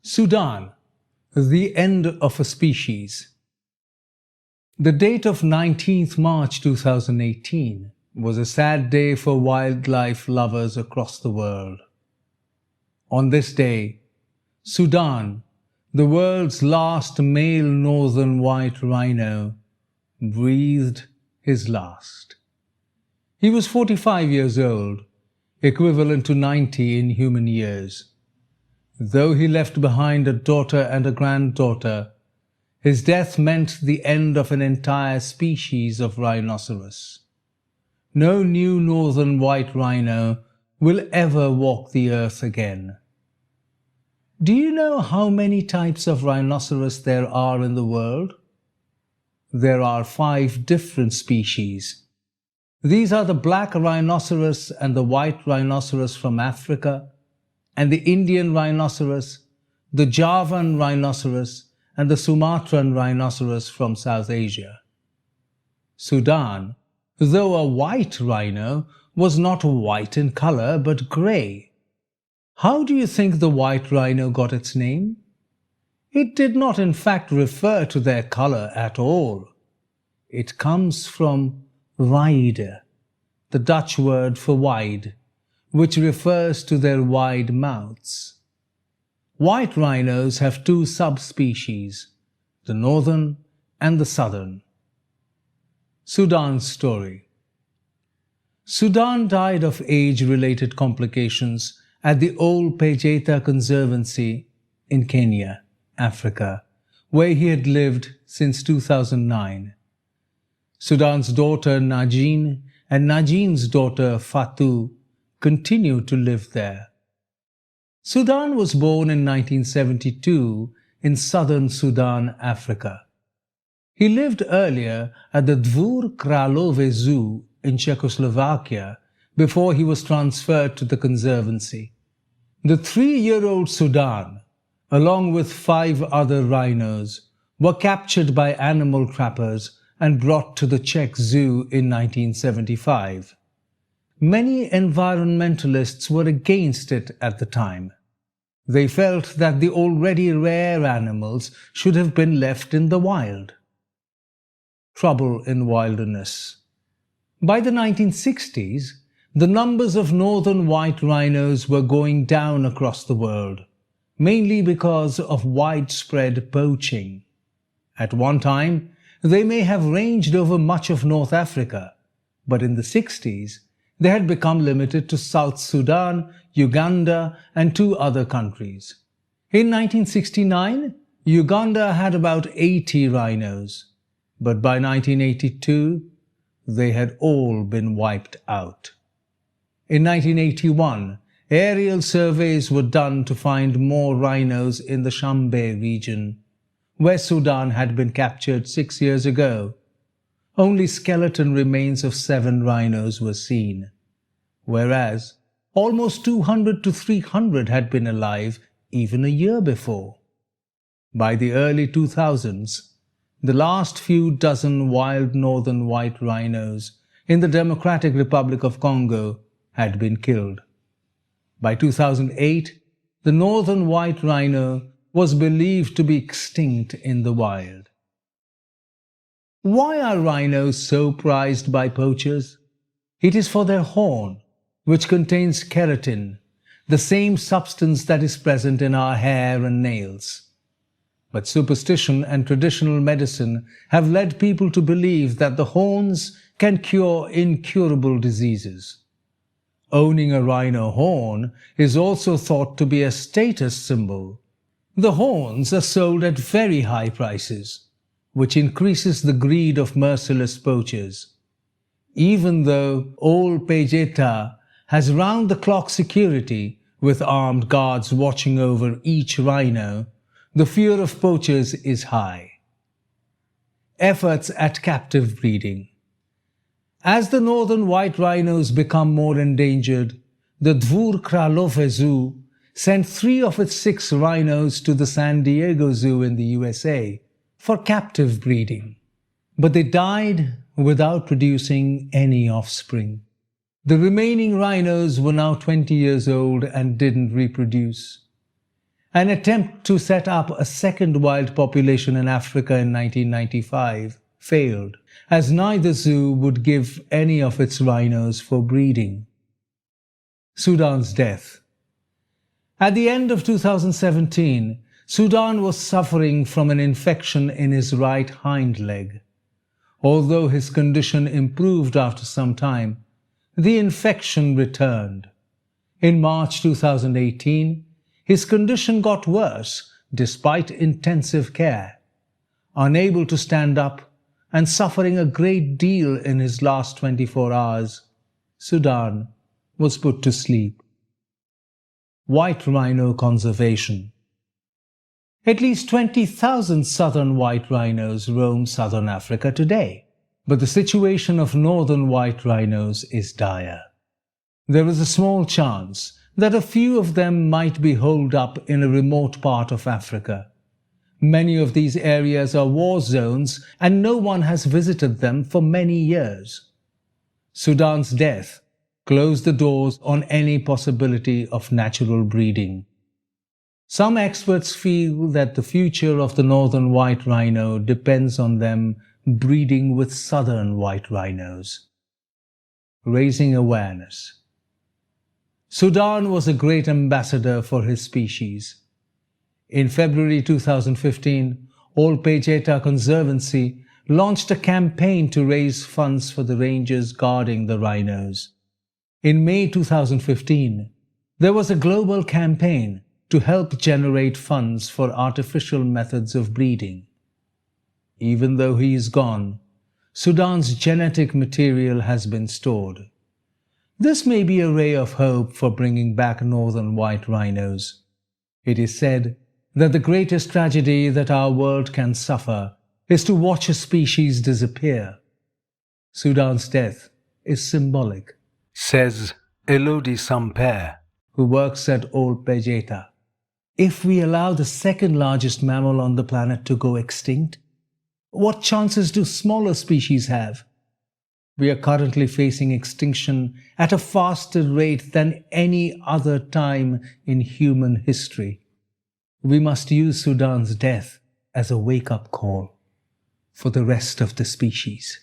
Sudan, the end of a species. The date of 19th March 2018 was a sad day for wildlife lovers across the world. On this day, Sudan, the world's last male northern white rhino, breathed his last. He was 45 years old, equivalent to 90 in human years. Though he left behind a daughter and a granddaughter, his death meant the end of an entire species of rhinoceros. No new northern white rhino will ever walk the earth again. Do you know how many types of rhinoceros there are in the world? There are 5 different species. These are the black rhinoceros and the white rhinoceros from Africa, and the Indian rhinoceros, the Javan rhinoceros, and the Sumatran rhinoceros from South Asia. Sudan, though a white rhino, was not white in color but grey. How do you think the white rhino got its name? It did not in fact refer to their color at all. It comes from wide, the Dutch word for wide, which refers to their wide mouths. White rhinos have 2 subspecies, the northern and the southern. Sudan's story. Sudan died of age-related complications at the Old Pejeta Conservancy in Kenya, Africa, where he had lived since 2009. Sudan's daughter Najin and Najin's daughter Fatou continued to live there. Sudan was born in 1972 in southern Sudan, Africa. He lived earlier at the Dvůr Králové Zoo in Czechoslovakia before he was transferred to the conservancy. The 3-year-old Sudan, along with 5 other rhinos, were captured by animal trappers and brought to the Czech Zoo in 1975. Many environmentalists were against it at the time. They felt that the already rare animals should have been left in the wild. Trouble in wilderness. By the 1960s, the numbers of northern white rhinos were going down across the world, mainly because of widespread poaching. At one time, they may have ranged over much of North Africa, but in the 60s, they had become limited to South Sudan, Uganda, and 2 other countries. In 1969, Uganda had about 80 rhinos, but by 1982, they had all been wiped out. In 1981, aerial surveys were done to find more rhinos in the Shambe region, where Sudan had been captured 6 years ago. Only skeleton remains of 7 rhinos were seen, whereas almost 200 to 300 had been alive even a year before. By the early 2000s, the last few dozen wild northern white rhinos in the Democratic Republic of Congo had been killed. By 2008, the northern white rhino was believed to be extinct in the wild. Why are rhinos so prized by poachers? It is for their horn, which contains keratin, the same substance that is present in our hair and nails. But superstition and traditional medicine have led people to believe that the horns can cure incurable diseases. Owning a rhino horn is also thought to be a status symbol. The horns are sold at very high prices, which increases the greed of merciless poachers. Even though Old Pejeta has round-the-clock security with armed guards watching over each rhino, the fear of poachers is high. Efforts at captive breeding. As the northern white rhinos become more endangered, the Dvůr Králové Zoo sent 3 of its 6 rhinos to the San Diego Zoo in the USA for captive breeding, but they died without producing any offspring. The remaining rhinos were now 20 years old and didn't reproduce. An attempt to set up a second wild population in Africa in 1995 failed, as neither zoo would give any of its rhinos for breeding. Sudan's death. At the end of 2017, Sudan was suffering from an infection in his right hind leg. Although his condition improved after some time, the infection returned. In March 2018, his condition got worse despite intensive care. Unable to stand up and suffering a great deal in his last 24 hours, Sudan was put to sleep. White rhino conservation. At least 20,000 southern white rhinos roam southern Africa today, but the situation of northern white rhinos is dire. There is a small chance that a few of them might be holed up in a remote part of Africa. Many of these areas are war zones and no one has visited them for many years. Sudan's death closed the doors on any possibility of natural breeding. Some experts feel that the future of the northern white rhino depends on them breeding with southern white rhinos. Raising awareness. Sudan was a great ambassador for his species. In February 2015, Ol Pejeta Conservancy launched a campaign to raise funds for the rangers guarding the rhinos. In May 2015, there was a global campaign to help generate funds for artificial methods of breeding. Even though he is gone, Sudan's genetic material has been stored. This may be a ray of hope for bringing back northern white rhinos. It is said that the greatest tragedy that our world can suffer is to watch a species disappear. Sudan's death is symbolic, says Elodie Samper, who works at Ol Pejeta. If we allow the second largest mammal on the planet to go extinct, what chances do smaller species have? We are currently facing extinction at a faster rate than any other time in human history. We must use Sudan's death as a wake-up call for the rest of the species.